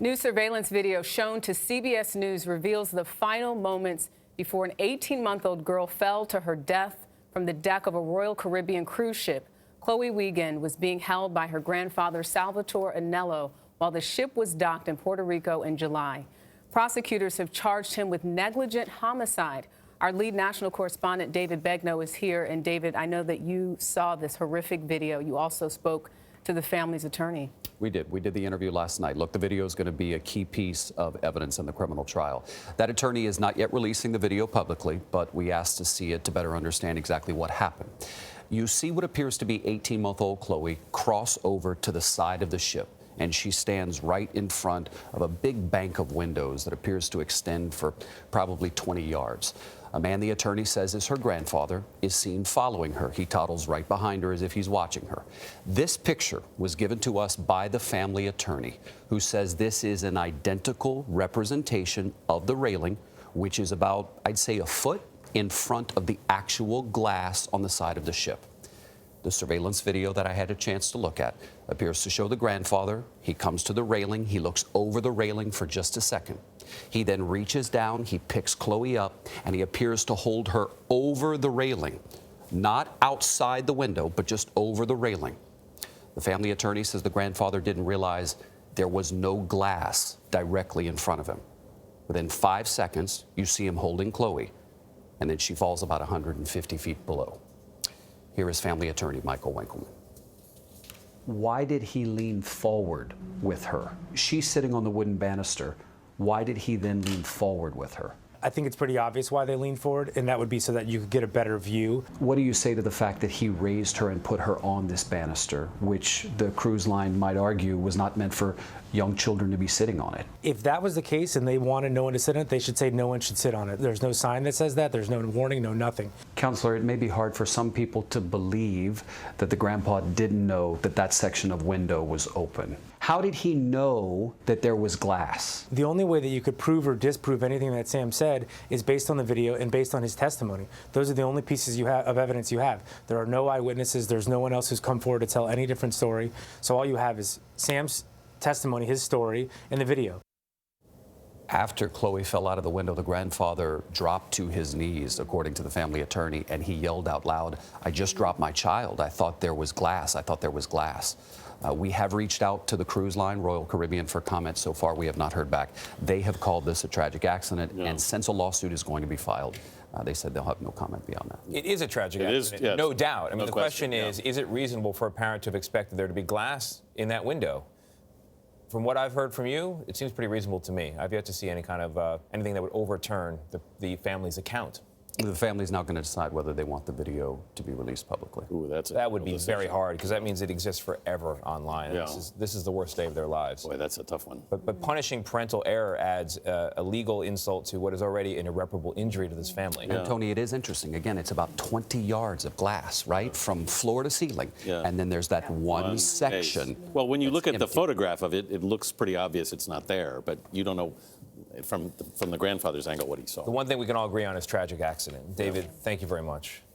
New surveillance video shown to CBS News reveals the final moments before an 18-month-old girl fell to her death from the deck of a Royal Caribbean cruise ship. Chloe Wiegand was being held by her grandfather, Salvatore Anello, while the ship was docked in Puerto Rico in July. Prosecutors have charged him with negligent homicide. Our lead national correspondent, David Begnaud, is here. And David, I know that you saw this horrific video. You also spoke to the family's attorney. We did. We did the interview last night. Look, the video is going to be a key piece of evidence in the criminal trial. That attorney is not yet releasing the video publicly, but we asked to see it to better understand exactly what happened. You see what appears to be 18-month-old Chloe cross over to the side of the ship, and she stands right in front of a big bank of windows that appears to extend for probably 20 yards. A man the attorney says is her grandfather is seen following her. He toddles right behind her as if he's watching her. This picture was given to us by the family attorney, who says this is an identical representation of the railing, which is about, I'd say, a foot in front of the actual glass on the side of the ship. The surveillance video that I had a chance to look at appears to show the grandfather. He comes to the railing. He looks over the railing for just a second. He then reaches down, he picks Chloe up, and he appears to hold her over the railing, not outside the window, but just over the railing. The family attorney says the grandfather didn't realize there was no glass directly in front of him. Within 5 seconds, you see him holding Chloe, and then she falls about 150 feet below. Here is family attorney Michael Winkleman. Why did he lean forward with her? She's sitting on the wooden banister. Why did he then lean forward with her? I think it's pretty obvious why they leaned forward, and that would be so that you could get a better view. What do you say to the fact that he raised her and put her on this banister, which the cruise line might argue was not meant for young children to be sitting on it? If that was the case and they wanted no one to sit on it, they should say no one should sit on it. There's no sign that says that. There's no warning, no nothing. Counselor, it may be hard for some people to believe that the grandpa didn't know that that section of window was open. How did he know that there was glass? The only way that you could prove or disprove anything that Sam said is based on the video and based on his testimony. Those are the only pieces you have of evidence you have. There are no eyewitnesses. There's no one else who's come forward to tell any different story. So all you have is Sam's testimony, his story, and the video. After Chloe fell out of the window, the grandfather dropped to his knees, according to the family attorney, and he yelled out loud, "I just dropped my child. I thought there was glass. I thought there was glass." We have reached out to the cruise line, Royal Caribbean, for comments. So far, we have not heard back. They have called this a tragic accident, and since a lawsuit is going to be filed, they said they'll have no comment beyond that. It is a tragic accident, yes. no doubt. I mean, No the question, question is it reasonable for a parent to have expected there to be glass in that window? From what I've heard from you, it seems pretty reasonable to me. I've yet to see any kind of anything that would overturn the family's account. The family's now going to decide whether they want the video to be released publicly. Ooh, That would be very hard, because that means it exists forever online. Yeah. This is the worst day of their lives. Boy, that's a tough one. But punishing parental error adds a legal insult to what is already an irreparable injury to this family. And Tony, it is interesting. Again, it's about 20 yards of glass, right, from floor to ceiling. Yeah. And then there's that one section. Well, when you look at the empty. photograph of it, it looks pretty obvious it's not there, but you don't know from the grandfather's angle what he saw. The one thing we can all agree on is tragic accident. David, thank you very much.